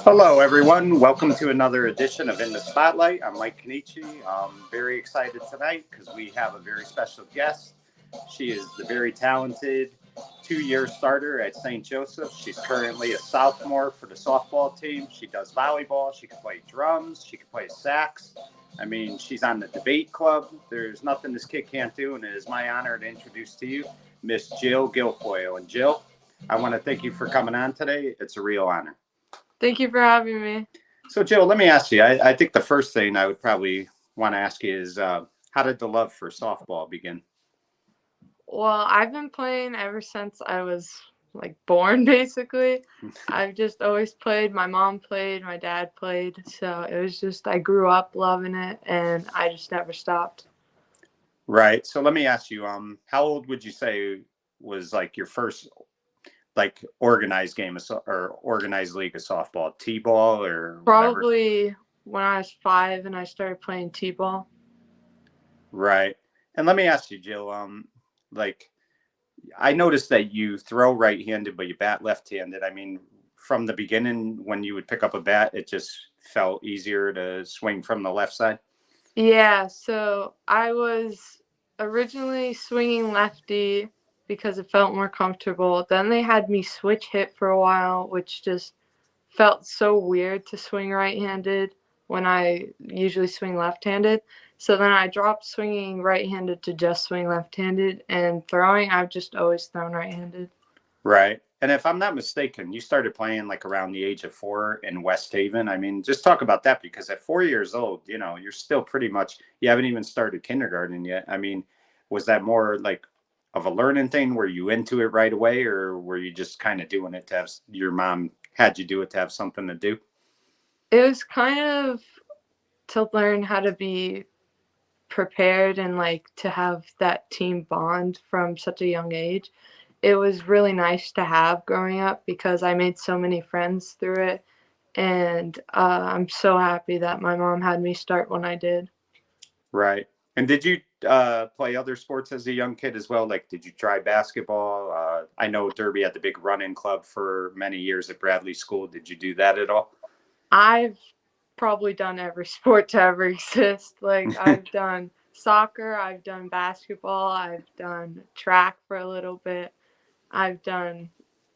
Hello, everyone. Welcome to another edition of In the Spotlight. I'm Mike Kenichi. I'm very excited tonight because we have a very special guest. She is the very talented two-year starter at St. Joseph. She's currently a sophomore for the softball team. She does volleyball. She can play drums. She can play sax. I mean, she's on the debate club. There's nothing this kid can't do, and it is my honor to introduce to you Miss Jill Guilfoyle. And Jill, I want to thank you for coming on today. It's a real honor. Thank you for having me. So, Jill, let me ask you. I think the first thing I would probably want to ask you is how did the love for softball begin? Well, I've been playing ever since I was born, basically. I've just always played. My mom played, my dad played. So it was just, I grew up loving it and I just never stopped. Right. So let me ask you, how old would you say was your first organized game or organized league of softball, T-ball or Probably whatever? When I was 5 and I started playing T-ball. Right. And let me ask you, Jill, I noticed that you throw right-handed, but you bat left-handed. I mean, from the beginning, when you would pick up a bat, it just felt easier to swing from the left side? Yeah, so I was originally swinging lefty because it felt more comfortable. Then they had me switch hit for a while, which just felt so weird to swing right-handed when I usually swing left-handed. So then I dropped swinging right-handed to just swing left-handed, and throwing, I've just always thrown right-handed. Right. And if I'm not mistaken, you started playing around the age of 4 in West Haven. I mean, just talk about that, because at 4 years old, you're still pretty much, you haven't even started kindergarten yet. I mean, was that more of a learning thing? Were you into it right away, or were you just kind of doing it to have, your mom had you do it to have something to do? It was kind of to learn how to be prepared and to have that team bond from such a young age. It was really nice to have growing up because I made so many friends through it, and I'm so happy that my mom had me start when I did. Right. And did you play other sports as a young kid as well? Did you try basketball? I know Derby had the big run-in club for many years at Bradley School. Did you do that at all? I've probably done every sport to ever exist. I've done soccer, I've done basketball, I've done track for a little bit. I've done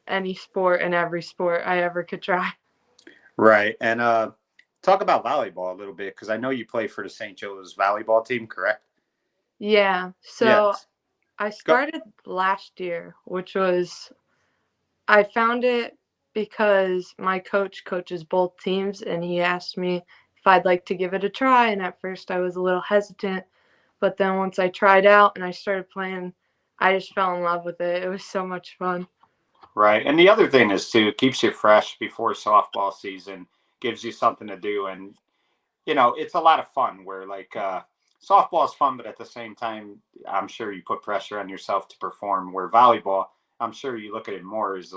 any sport and every sport I ever could try. Right. And talk about volleyball a little bit, because I know you play for the St. Joe's volleyball team, correct? Yeah. So Yes. I started last year, I found it because my coach coaches both teams, and he asked me if I'd like to give it a try. And at first I was a little hesitant, but then once I tried out and I started playing, I just fell in love with it. It was so much fun. Right. And the other thing is, too, it keeps you fresh before softball season, gives you something to do. And, it's a lot of fun where softball is fun, but at the same time, I'm sure you put pressure on yourself to perform, where volleyball, I'm sure you look at it more as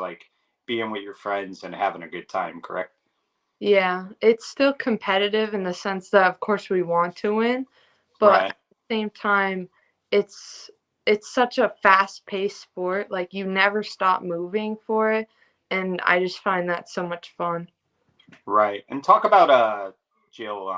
being with your friends and having a good time, correct? Yeah, it's still competitive in the sense that, of course, we want to win, but Right. at the same time, it's such a fast-paced sport. You never stop moving for it, and I just find that so much fun. Right. And talk about Jill.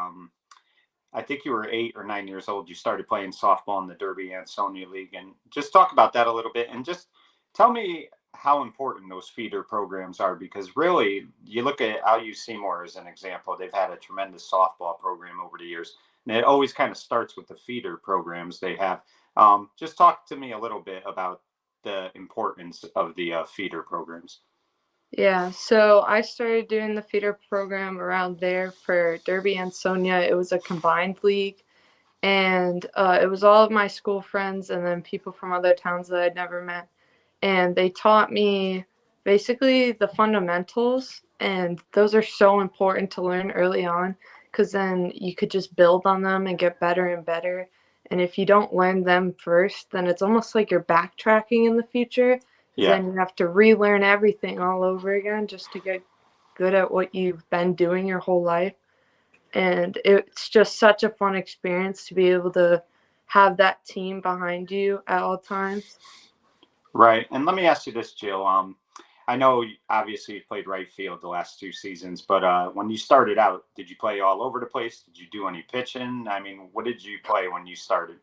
I think you were 8 or 9 years old. You started playing softball in the Derby Ansonia League, and just talk about that a little bit, and just tell me how important those feeder programs are, because really, you look at IU Seymour as an example. They've had a tremendous softball program over the years, and it always kind of starts with the feeder programs they have. Just talk to me a little bit about the importance of the feeder programs. Yeah, so I started doing the feeder program around there for Derby and Sonia. It was a combined league, and it was all of my school friends and then people from other towns that I'd never met. And they taught me basically the fundamentals, and those are so important to learn early on because then you could just build on them and get better and better. And if you don't learn them first, then it's almost like you're backtracking in the future, because Yeah. then you have to relearn everything all over again just to get good at what you've been doing your whole life. And it's just such a fun experience to be able to have that team behind you at all times. Right. And let me ask you this, Jill. I know obviously you played right field the last 2 seasons, but when you started out, did you play all over the place? Did you do any pitching? I mean, what did you play when you started?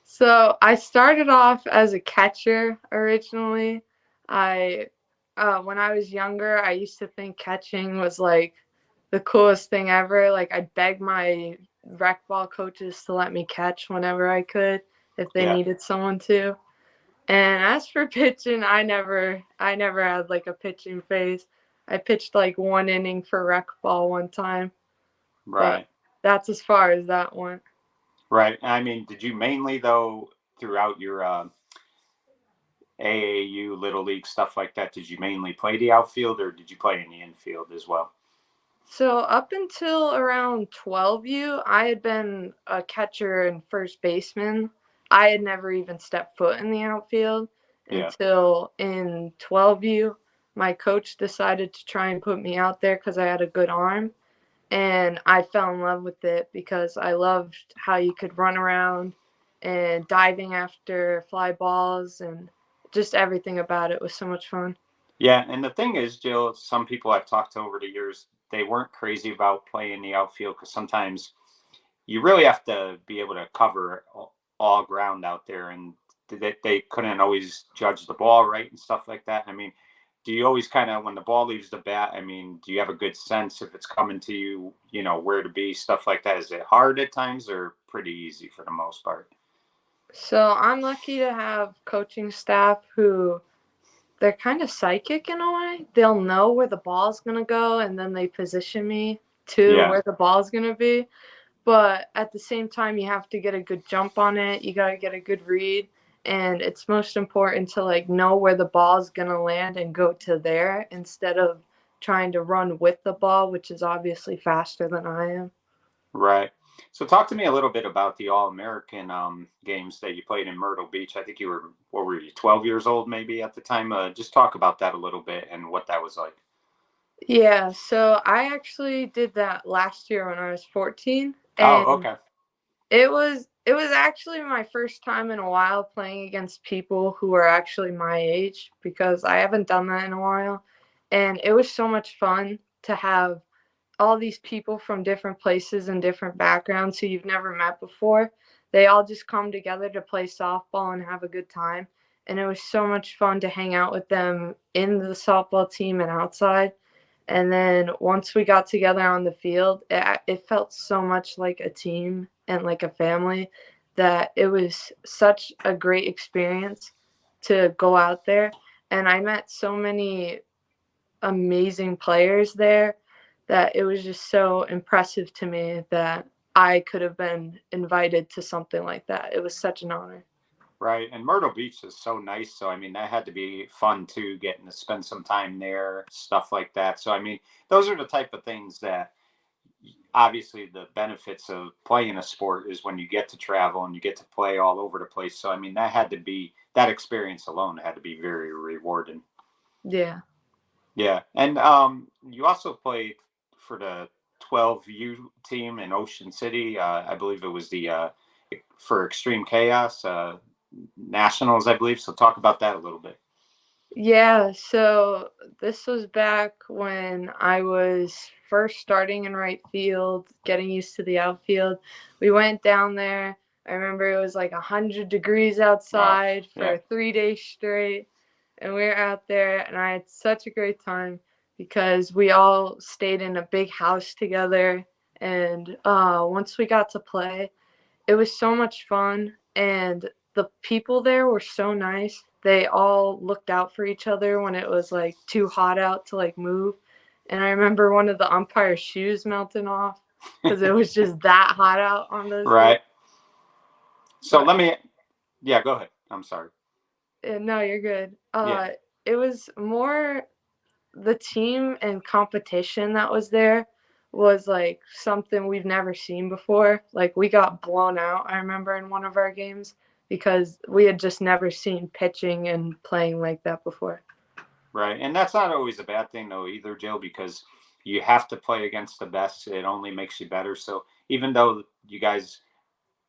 So I started off as a catcher originally. I when I was younger, I used to think catching was like the coolest thing ever. Like I'd beg my rec ball coaches to let me catch whenever I could if they Yeah, needed someone to. And as for pitching, I never had like a pitching phase. I pitched like 1 inning for rec ball one time, but right, that's as far as that went. right. I mean, did you mainly though throughout your AAU, Little League stuff like that? Did you mainly play the outfield, or did you play in the infield as well? So up until around 12U, I had been a catcher and first baseman. I had never even stepped foot in the outfield Yeah, until in 12U, my coach decided to try and put me out there because I had a good arm. And I fell in love with it because I loved how you could run around and diving after fly balls and just everything about it was so much fun. yeah. And the thing is, Jill, some people I've talked to over the years, they weren't crazy about playing the outfield because sometimes you really have to be able to cover all ground out there, and they couldn't always judge the ball right and stuff like that. I mean, do you always kind of when the ball leaves the bat? I mean, do you have a good sense if it's coming to you? You know where to be, stuff like that. Is it hard at times or pretty easy for the most part? So I'm lucky to have coaching staff who they're kind of psychic in a way. They'll know where the ball's going to go and then they position me to Yeah, where the ball's going to be. But at the same time, you have to get a good jump on it. You got to get a good read. And it's most important to like know where the ball's going to land and go to there instead of trying to run with the ball, which is obviously faster than I am. right. So talk to me a little bit about the All American games that you played in Myrtle Beach. I think you were, what were you, 12 years old maybe at the time? Just talk about that a little bit and what that was like. Yeah, so I actually did that last year when I was 14 Oh, and okay. it was actually my first time in a while playing against people who are actually my age because I haven't done that in a while. And it was so much fun to have all these people from different places and different backgrounds who you've never met before. They all just come together to play softball and have a good time. And it was so much fun to hang out with them in the softball team and outside. And then once we got together on the field, it felt so much like a team and like a family that it was such a great experience to go out there. And I met so many amazing players there that it was just so impressive to me that I could have been invited to something like that. It was such an honor. Right. And Myrtle Beach is so nice. So, I mean, that had to be fun too, getting to spend some time there, stuff like that. So, I mean, those are the type of things that obviously the benefits of playing a sport is when you get to travel and you get to play all over the place. So, I mean, that had to be, that experience alone had to be very rewarding. Yeah. Yeah. And you also played for the 12U team in Ocean City. I believe it was the, for Extreme Chaos Nationals, I believe. So talk about that a little bit. Yeah, so this was back when I was first starting in right field, getting used to the outfield. We went down there. I remember it was like 100 degrees Oh, outside yeah. for 3 days straight. And we were out there, and I had such a great time because we all stayed in a big house together. And once we got to play, it was so much fun, and the people there were so nice. They all looked out for each other when it was like too hot out to like move. And I remember one of the umpire's shoes melting off because it was just that hot out on those days. Right. So But let me, yeah, go ahead. I'm sorry. no, you're good. Yeah. It was more the team and competition that was there was like something we've never seen before. Like we got blown out, I remember in one of our games because we had just never seen pitching and playing like that before. Right. And that's not always a bad thing, though, either, Joe, because you have to play against the best. It only makes you better. So even though you guys,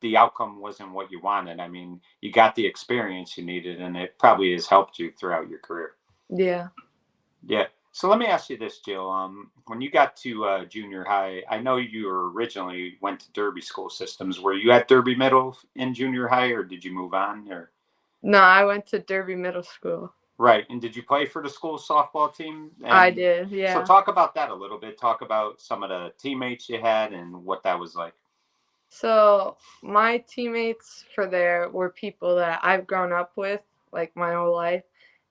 the outcome wasn't what you wanted, I mean, you got the experience you needed, and it probably has helped you throughout your career. Yeah. Yeah. So let me ask you this, Jill. When you got to junior high, I know you originally went to Derby school systems. Were you at Derby Middle in junior high, or did you move on? Or No, I went to Derby Middle School. right. And did you play for the school softball team? I And did, so yeah. talk about that a little bit. Talk about some of the teammates you had and what that was like. So my teammates for there were people that I've grown up with like my whole life.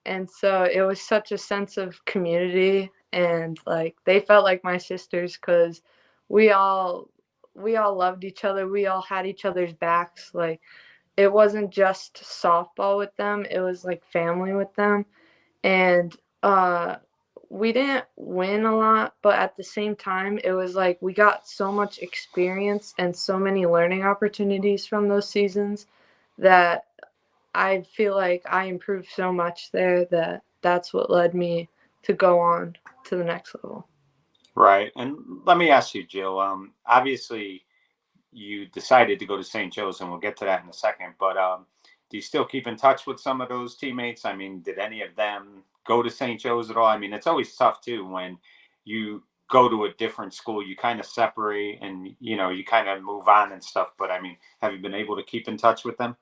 And so it was such a sense of community, and like they felt like my sisters because we all we all loved each other. We all had each other's backs. Like it wasn't just softball with them, it was like family with them. And uh we didn't win a lot, but at the same time it was like we got so much experience and so many learning opportunities from those seasons that I feel like I improved so much there that that's what led me to go on to the next level. Right. And let me ask you, Jill. Obviously, you decided to go to St. Joe's, and we'll get to that in a second. But do you still keep in touch with some of those teammates? I mean, did any of them go to St. Joe's at all? I mean, it's always tough too when you go to a different school. You kind of separate, and you kind of move on and stuff. But I mean, have you been able to keep in touch with them?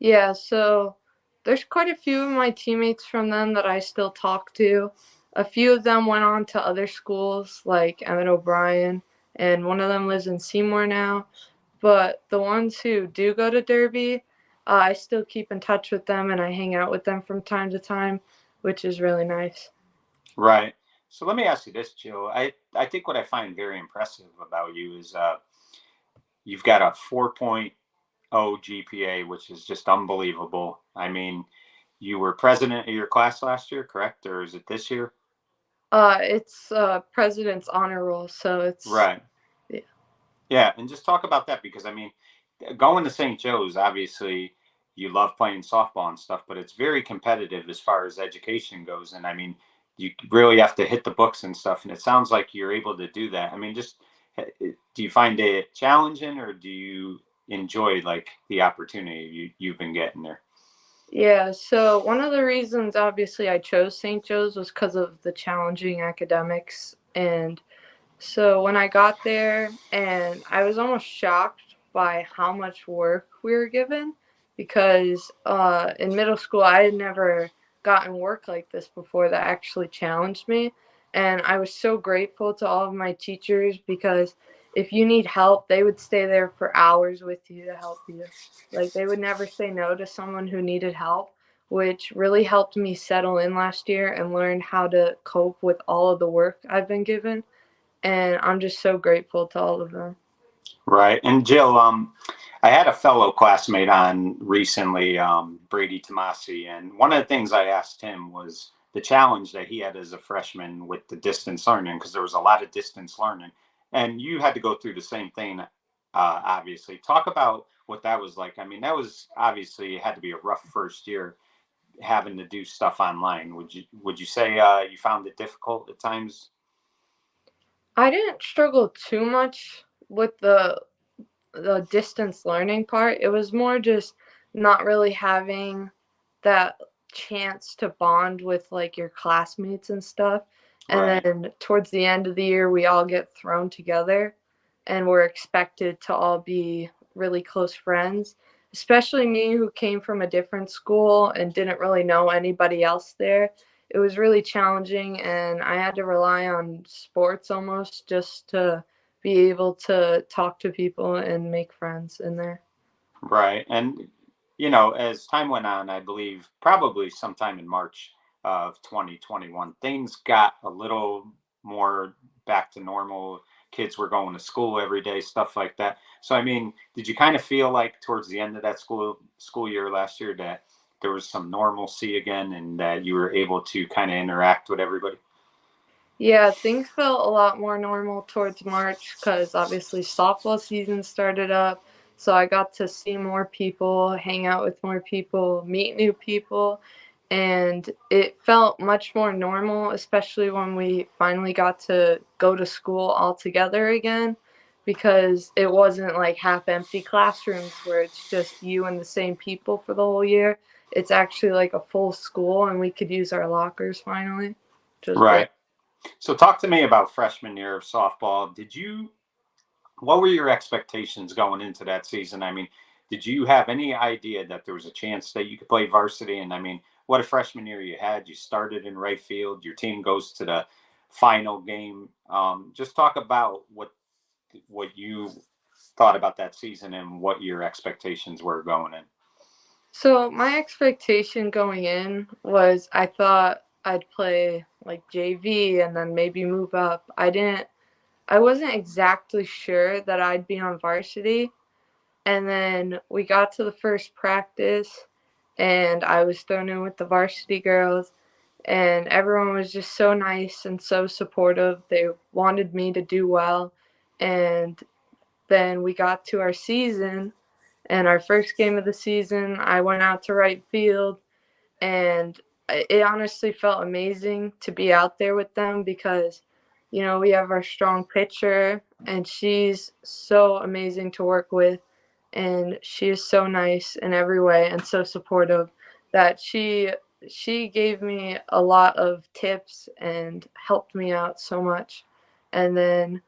Yeah, so there's quite a few of my teammates from them that I still talk to. A few of them went on to other schools like Emmett O'Brien, and one of them lives in Seymour now. But the ones who do go to Derby, I still keep in touch with them and I hang out with them from time to time, which is really nice. Right. So let me ask you this, Jill. I think what I find very impressive about you is you've got a 4.0 GPA, which is just unbelievable. I mean, you were president of your class last year, correct? Or is it this year? It's President's Honor Roll, so it's Right. yeah. Yeah. And just talk about that because, I mean, going to St. Joe's, obviously, you love playing softball and stuff, but it's very competitive as far as education goes. And I mean, you really have to hit the books and stuff. And it sounds like you're able to do that. I mean, just do you find it challenging or do you enjoy like the opportunity you've been getting there? Yeah, so one of the reasons obviously I chose St. Joe's was because of the challenging academics. And so when I got there, and I was almost shocked by how much work we were given because in middle school I had never gotten work like this before that actually challenged me. And I was so grateful to all of my teachers because if you need help, they would stay there for hours with you to help you. Like they would never say no to someone who needed help, which really helped me settle in last year and learn how to cope with all of the work I've been given, and I'm just so grateful to all of them. Right. And Jill, I had a fellow classmate on recently, Brady Tomasi, and one of the things I asked him was the challenge that he had as a freshman with the distance learning, because there was a lot of distance learning, and you had to go through the same thing. Obviously, talk about what that was like. I mean, that was obviously it had to be a rough first year having to do stuff online. Would you say you found it difficult at times? I didn't struggle too much with the distance learning part. It was more just not really having that chance to bond with like your classmates and stuff. And Right. then towards the end of the year, we all get thrown together and we're expected to all be really close friends, especially me who came from a different school and didn't really know anybody else there. It was really challenging, and I had to rely on sports almost just to be able to talk to people and make friends in there. Right. And, as time went on, I believe probably sometime in March of 2021, things got a little more back to normal. Kids were going to school every day, stuff like that. So, I mean, did you kind of feel like towards the end of that school year last year that there was some normalcy again and that you were able to kind of interact with everybody? Yeah, things felt a lot more normal towards March because obviously softball season started up. So I got to see more people, hang out with more people, meet new people, and it felt much more normal, especially when we finally got to go to school all together again because it wasn't like half empty classrooms where it's just you and the same people for the whole year. It's actually like a full school and we could use our lockers finally. which was great. Right. So talk to me about freshman year of softball. What were your expectations going into that season? I mean, did you have any idea that there was a chance that you could play varsity? And I mean, what a freshman year you had. You started in right field. Your team goes to the final game. Just talk about what you thought about that season and what your expectations were going in. So my expectation going in was I thought I'd play like JV and then maybe move up. I wasn't exactly sure that I'd be on varsity. And then we got to the first practice and I was thrown in with the varsity girls and everyone was just so nice and so supportive. They wanted me to do well. And then we got to our season and our first game of the season, I went out to right field and it honestly felt amazing to be out there with them because we have our strong pitcher and she's so amazing to work with and she is so nice in every way and so supportive that she gave me a lot of tips and helped me out so much. And then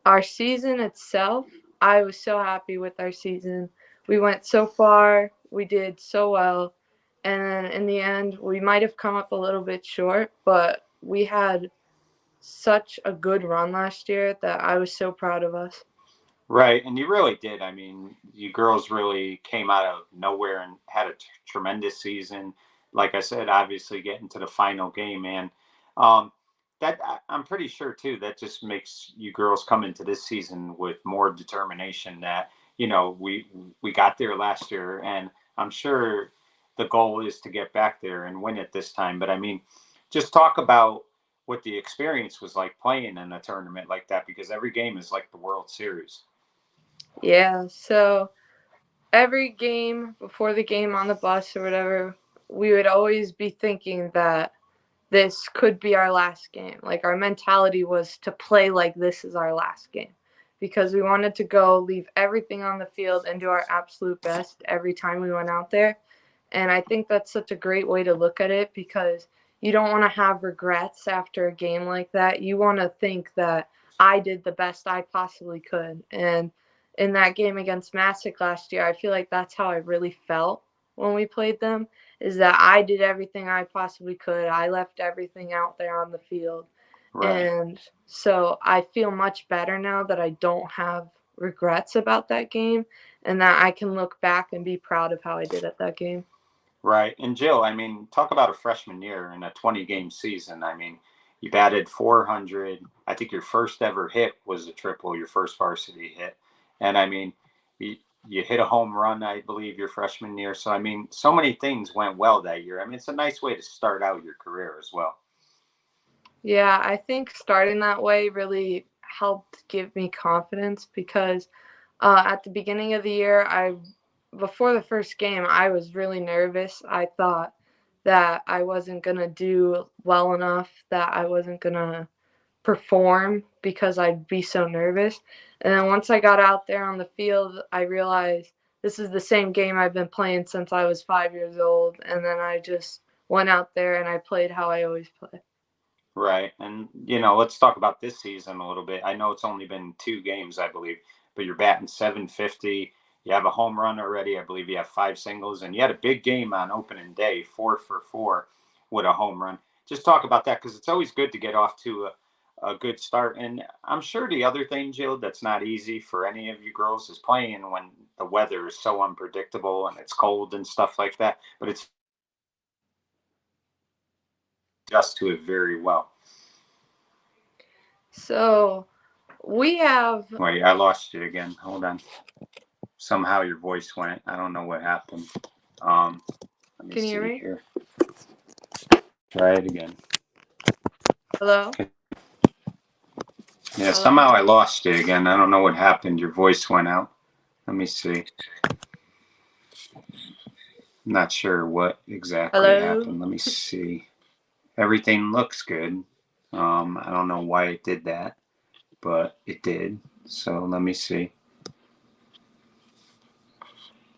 our season itself, I was so happy with our season. We went so far, we did so well, and then in the end, we might have come up a little bit short, but we had such a good run last year that I was so proud of us. Right, and you really did. I mean, you girls really came out of nowhere and had a tremendous season. Like I said, obviously getting to the final game, man. Um, I'm pretty sure too. That just makes you girls come into this season with more determination. That we got there last year, and I'm sure the goal is to get back there and win it this time. But I mean, just talk about what the experience was like playing in a tournament like that, because every game is like the World Series. Yeah, so every game before the game on the bus or whatever, we would always be thinking that this could be our last game. Like our mentality was to play like this is our last game because we wanted to go leave everything on the field and do our absolute best every time we went out there. And I think that's such a great way to look at it because you don't want to have regrets after a game like that. You want to think that I did the best I possibly could. And in that game against Massick last year, I feel like that's how I really felt when we played them is that I did everything I possibly could. I left everything out there on the field. Right. And so I feel much better now that I don't have regrets about that game and that I can look back and be proud of how I did at that game. Right. And Jill, I mean, talk about a freshman year in a 20-game season. I mean, you batted 400. I think your first ever hit was a triple, your first varsity hit. And I mean, you hit a home run, I believe, your freshman year. So, I mean, so many things went well that year. I mean, it's a nice way to start out your career as well. Yeah, I think starting that way really helped give me confidence because at the beginning of the year, before the first game, I was really nervous. I thought that I wasn't going to do well enough, that I wasn't going to perform because I'd be so nervous. And then once I got out there on the field, I realized this is the same game I've been playing since I was 5 years old. And then I just went out there and I played how I always play. Right. And, let's talk about this season a little bit. I know it's only been 2 games, I believe, but you're batting 750. You have a home run already. I believe you have 5 singles, and you had a big game on opening day, 4 for 4 with a home run. Just talk about that because it's always good to get off to a good start. And I'm sure the other thing, Jill, that's not easy for any of you girls is playing when the weather is so unpredictable and it's cold and stuff like that. But it's just to it very well. So we have. Wait, I lost you again. Hold on. Somehow your voice went. I don't know what happened. Let me Can you hear see me? here. Try it again. Hello? Yeah, Hello? somehow I lost you again. I don't know what happened. Your voice went out. Let me see. I'm not sure what exactly Hello? happened. Let me see. Everything looks good. I don't know why it did that, but it did. So let me see.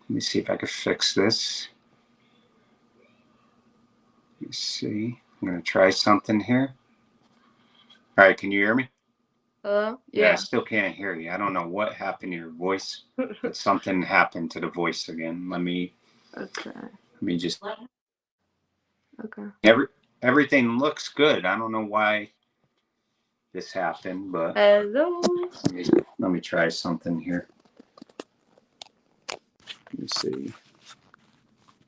Let me see if I can fix this. Let me see. I'm going to try something here. All right, can you hear me? Hello? Yeah, I Yeah. still can't hear you. I don't know what happened to your voice, but something happened to the voice again. Okay. Let me just. Okay. Everything looks good. I don't know why this happened, but Hello. let me try something here. Let me see.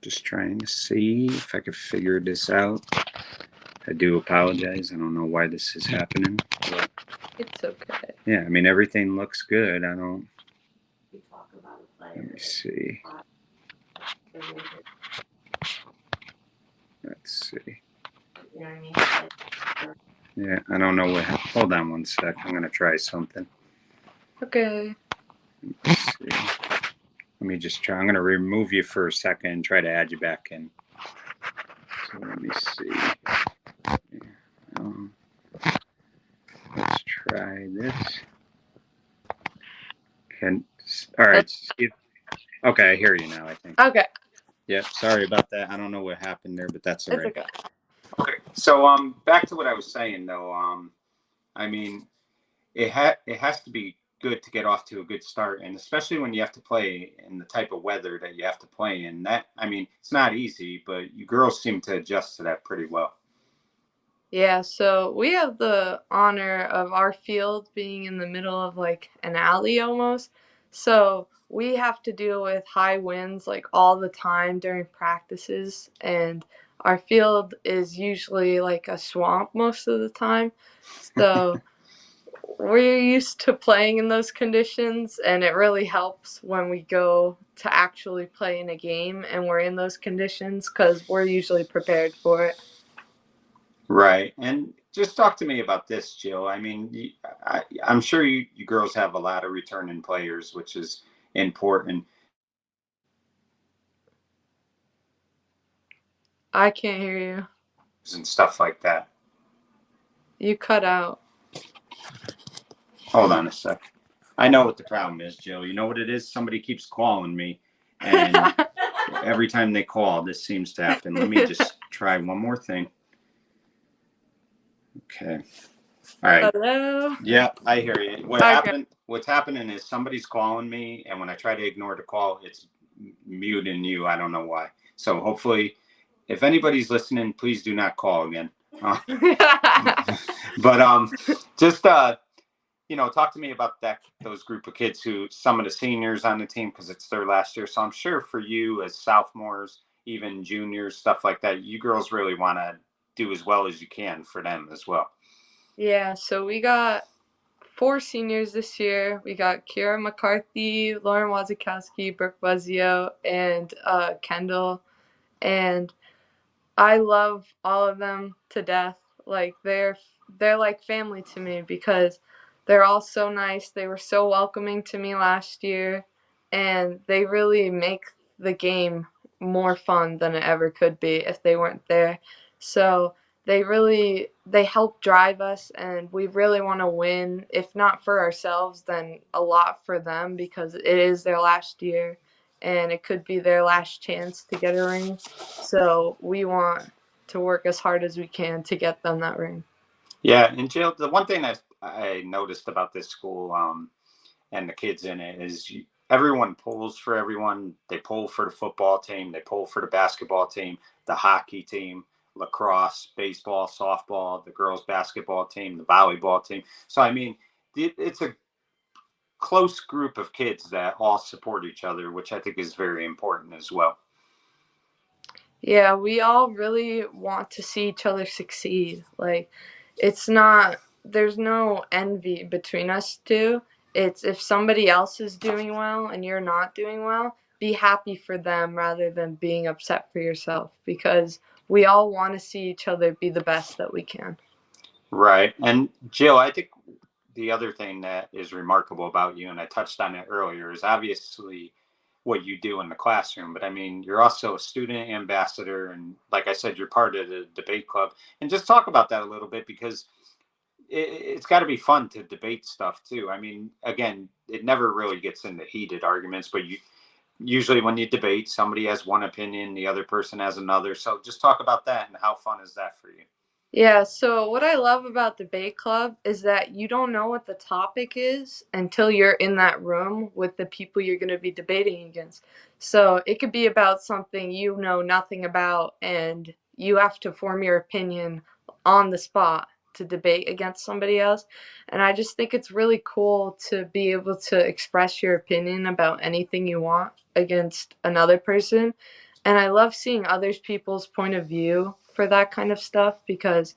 Just trying to see if I could figure this out. I do apologize. I don't know why this is happening. But It's okay. yeah, I mean, everything looks good. I don't. Let me see. Let's see. Yeah, I don't know what. Hold on one sec. I'm gonna try something. Okay. Let's see. Let me just try. I'm gonna remove you for a second and try to add you back in. So let me see. Um, let's try this. All right. Okay, I hear you now, I think. Okay. Yep. Sorry about that. I don't know what happened there, but that's all It's right. okay. Okay. So back to what I was saying though. I mean, it has to be good to get off to a good start, and especially when you have to play in the type of weather that you have to play in. That, I mean, it's not easy, but you girls seem to adjust to that pretty well. Yeah, so we have the honor of our field being in the middle of like an alley almost. So we have to deal with high winds like all the time during practices, and our field is usually like a swamp most of the time. So we're used to playing in those conditions, and it really helps when we go to actually play in a game and we're in those conditions because we're usually prepared for it. Right. And just talk to me about this, Jill. I mean, I'm sure you girls have a lot of returning players, which is important. I can't hear you. And stuff like that. You cut out. Hold on a sec. I know what the problem is, Jill. You know what it is? Somebody keeps calling me, and every time they call, this seems to happen. Let me just try one more thing. Okay. All right. Hello? Yeah, I hear you. Okay. What's happening is somebody's calling me, and when I try to ignore the call, it's muting you. I don't know why. So hopefully, if anybody's listening, please do not call again. But just talk to me about those group of kids who some of the seniors on the team because it's their last year. So I'm sure for you as sophomores, even juniors, stuff like that, you girls really want to do as well as you can for them as well. Yeah, so we got 4 seniors this year. We got Kira McCarthy, Lauren Wazikowski, Brooke Buzzio, and Kendall. And I love all of them to death. Like they're like family to me because they're all so nice. They were so welcoming to me last year, and they really make the game more fun than it ever could be if they weren't there. So they help drive us, and we really want to win. If not for ourselves, then a lot for them because it is their last year and it could be their last chance to get a ring. So we want to work as hard as we can to get them that ring. Yeah, and Jill, the one thing that I noticed about this school and the kids in it is everyone pulls for everyone. They pull for the football team, they pull for the basketball team, the hockey team, lacrosse, baseball, softball, the girls' basketball team, the volleyball team. So, I mean, it's a close group of kids that all support each other, which I think is very important as well. Yeah, we all really want to see each other succeed. Like, it's not, there's no envy between us two. It's if somebody else is doing well and you're not doing well, be happy for them rather than being upset for yourself because we all want to see each other be the best that we can. Right. And Jill, I think the other thing that is remarkable about you, and I touched on it earlier, is obviously what you do in the classroom. But I mean, you're also a student ambassador. And like I said, you're part of the debate club. And just talk about that a little bit because it's got to be fun to debate stuff too. I mean, again, it never really gets into heated arguments, but usually when you debate, somebody has one opinion, the other person has another. So just talk about that and how fun is that for you? Yeah, so what I love about debate club is that you don't know what the topic is until you're in that room with the people you're going to be debating against. So it could be about something you know nothing about, and you have to form your opinion on the spot to debate against somebody else. And I just think it's really cool to be able to express your opinion about anything you want against another person. And I love seeing other people's point of view for that kind of stuff because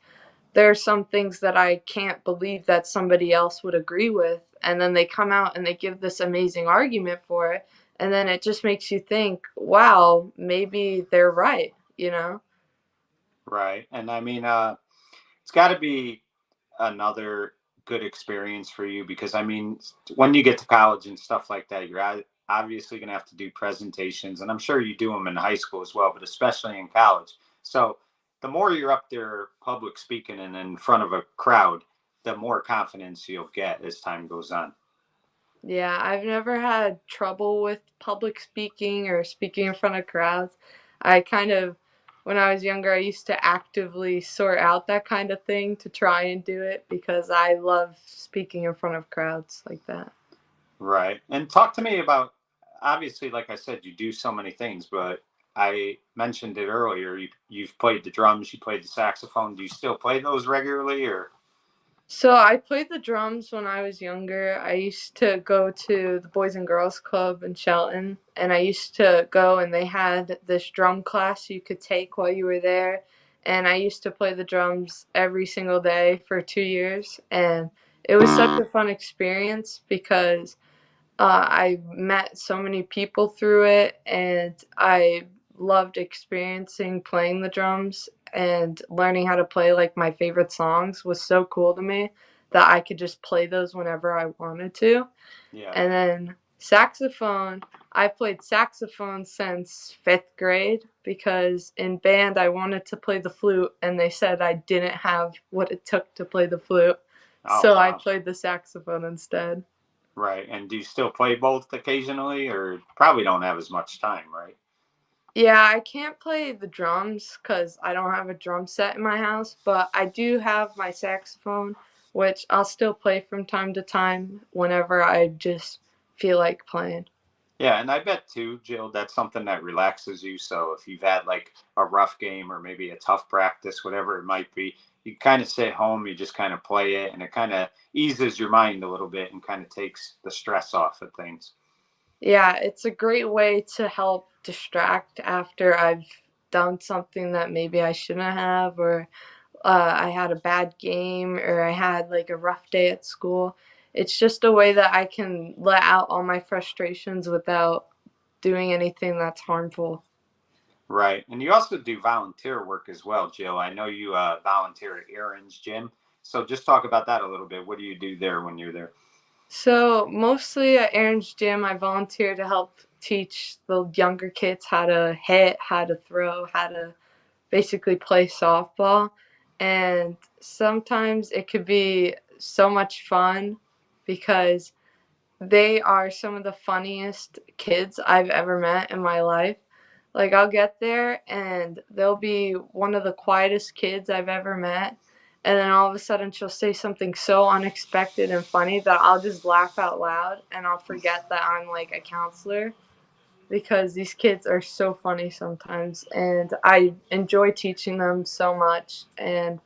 there are some things that I can't believe that somebody else would agree with. And then they come out and they give this amazing argument for it. And then it just makes you think, wow, maybe they're right, you know? Right. And I mean, it's got to be another good experience for you because I mean, when you get to college and stuff like that, you're obviously going to have to do presentations, and I'm sure you do them in high school as well, but especially in college. So the more you're up there public speaking and in front of a crowd, the more confidence you'll get as time goes on. Yeah, I've never had trouble with public speaking or speaking in front of crowds. I kind of, when I was younger, I used to actively sort out that kind of thing to try and do it because I love speaking in front of crowds like that. Right. And talk to me about, obviously, like I said, you do so many things, but I mentioned it earlier. You've played the drums, you played the saxophone. Do you still play those regularly or? So I played the drums when I was younger. I used to go to the Boys and Girls Club in Shelton, and I used to go and they had this drum class you could take while you were there. And I used to play the drums every single day for 2 years. And it was such a fun experience because I met so many people through it, and I loved experiencing playing the drums and learning how to play like my favorite songs was so cool to me that I could just play those whenever I wanted to. Yeah. And then saxophone, I played saxophone since fifth grade because in band I wanted to play the flute and they said I didn't have what it took to play the flute. Oh, So I wow. played the saxophone instead. Right. And do you still play both occasionally or probably don't have as much time, right? Yeah, I can't play the drums because I don't have a drum set in my house, but I do have my saxophone, which I'll still play from time to time whenever I just feel like playing. Yeah. And I bet too, Jill, that's something that relaxes you. So if you've had like a rough game or maybe a tough practice, whatever it might be, you kind of sit home, you just kind of play it and it kind of eases your mind a little bit and kind of takes the stress off of things. Yeah, it's a great way to help distract after I've done something that maybe I shouldn't have, or I had a bad game, or I had like a rough day at school. It's just a way that I can let out all my frustrations without doing anything that's harmful. Right. And you also do volunteer work as well, Jill. I know you volunteer at Aaron's gym. So just talk about that a little bit. What do you do there when you're there? So mostly at Aaron's gym, I volunteer to help teach the younger kids how to hit, how to throw, how to basically play softball. And sometimes it could be so much fun because they are some of the funniest kids I've ever met in my life. Like, I'll get there and they'll be one of the quietest kids I've ever met. And then all of a sudden, she'll say something so unexpected and funny that I'll just laugh out loud and I'll forget that I'm like a counselor because these kids are so funny sometimes. And I enjoy teaching them so much. And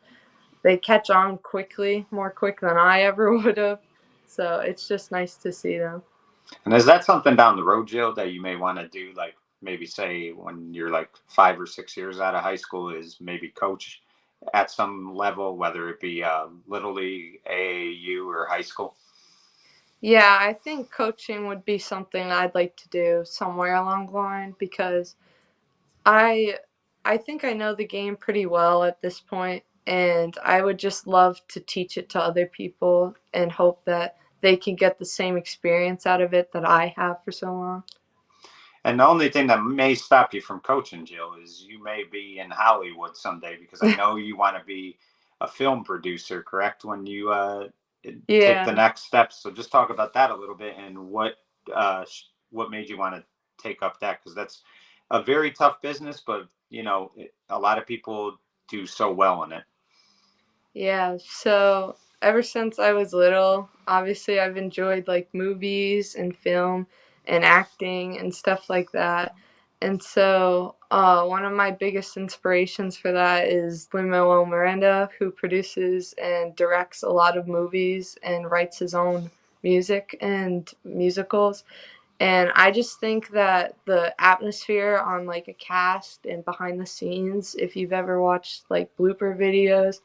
they catch on quickly, more quick than I ever would have. So it's just nice to see them. And is that something down the road, Jill, that you may want to do? Like maybe say when you're like 5 or 6 years out of high school, is maybe coach at some level, whether it be little league, AAU, or high school? Yeah, I think coaching would be something I'd like to do somewhere along the line because I I think I know the game pretty well at this point and I would just love to teach it to other people and hope that they can get the same experience out of it that I have for so long. And the only thing that may stop you from coaching, Jill, is you may be in Hollywood someday because I know you want to be a film producer, correct? When you take the Yeah. next steps. So just talk about that a little bit and what made you want to take up that because that's a very tough business, but you know a lot of people do so well in it. Yeah, so ever since I was little, obviously I've enjoyed like movies and film and acting and stuff like that. And so one of my biggest inspirations for that is Lin-Manuel Miranda, who produces and directs a lot of movies and writes his own music and musicals. And I just think that the atmosphere on like a cast and behind the scenes, if you've ever watched like blooper videos,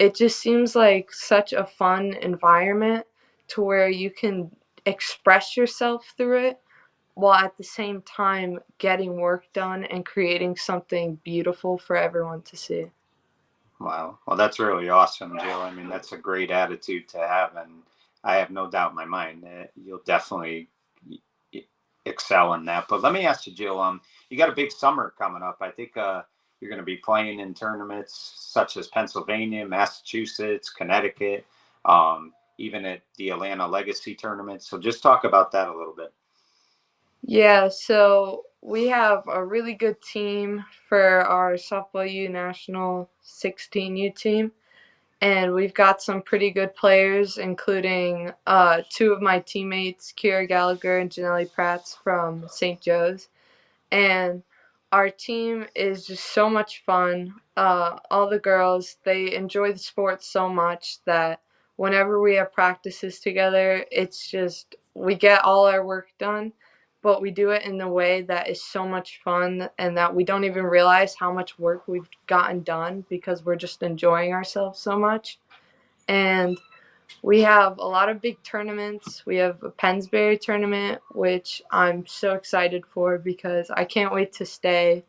it just seems like such a fun environment to where you can express yourself through it while at the same time getting work done and creating something beautiful for everyone to see. Wow. Well, that's really awesome, Jill. I mean, that's a great attitude to have, and I have no doubt in my mind that you'll definitely excel in that. But let me ask you, Jill. You got a big summer coming up. I think you're going to be playing in tournaments such as Pennsylvania, Massachusetts, Connecticut, even at the Atlanta Legacy tournament. So just talk about that a little bit. Yeah, so we have a really good team for our softball U National 16U team. And we've got some pretty good players, including two of my teammates, Kira Gallagher and Janelle Prats from St. Joe's. And our team is just so much fun. All the girls, they enjoy the sport so much that whenever we have practices together, it's just we get all our work done, but we do it in a way that is so much fun and that we don't even realize how much work we've gotten done because we're just enjoying ourselves so much. And we have a lot of big tournaments. We have a Pennsbury tournament, which I'm so excited for because I can't wait to stay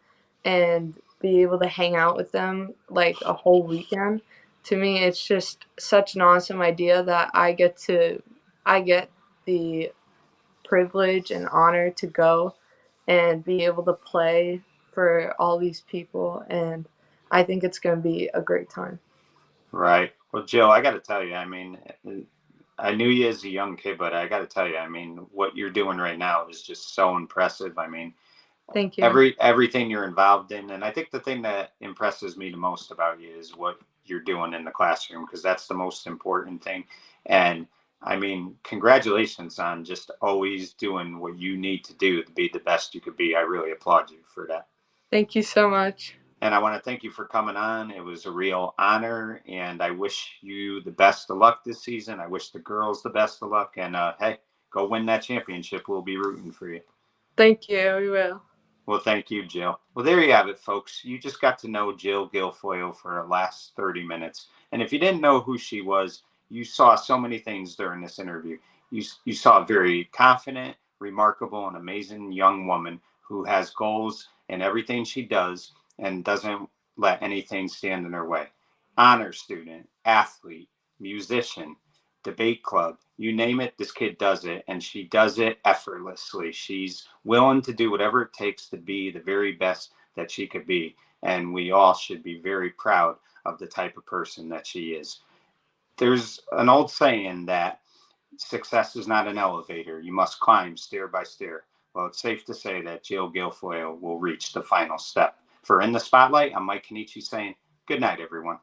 and be able to hang out with them like a whole weekend. To me, it's just such an awesome idea that I get the privilege and honor to go and be able to play for all these people, and I think it's going to be a great time. Right. Well, Jill, I got to tell you, I mean, I knew you as a young kid, but I got to tell you, I mean, what you're doing right now is just so impressive. I mean, Thank you. everything you're involved in, and I think the thing that impresses me the most about you is what you're doing in the classroom, because that's the most important thing. And I mean, congratulations on just always doing what you need to do to be the best you could be. I really applaud you for that. Thank you so much. And I want to thank you for coming on. It was a real honor, and I wish you the best of luck this season. I wish the girls the best of luck, and hey, go win that championship. We'll be rooting for you. Thank you. We will. Well, thank you, Jill. Well, there you have it, folks. You just got to know Jill Guilfoyle for the last 30 minutes. And if you didn't know who she was, you saw so many things during this interview. You saw a very confident, remarkable, and amazing young woman who has goals in everything she does and doesn't let anything stand in her way. Honor student, athlete, musician, debate club, you name it, this kid does it, and she does it effortlessly. She's willing to do whatever it takes to be the very best that she could be, and we all should be very proud of the type of person that she is. There's an old saying that success is not an elevator, you must climb stair by stair. Well, it's safe to say that Jill Guilfoyle will reach the final step. For In the Spotlight, I'm Mike Kenichi saying good night, everyone.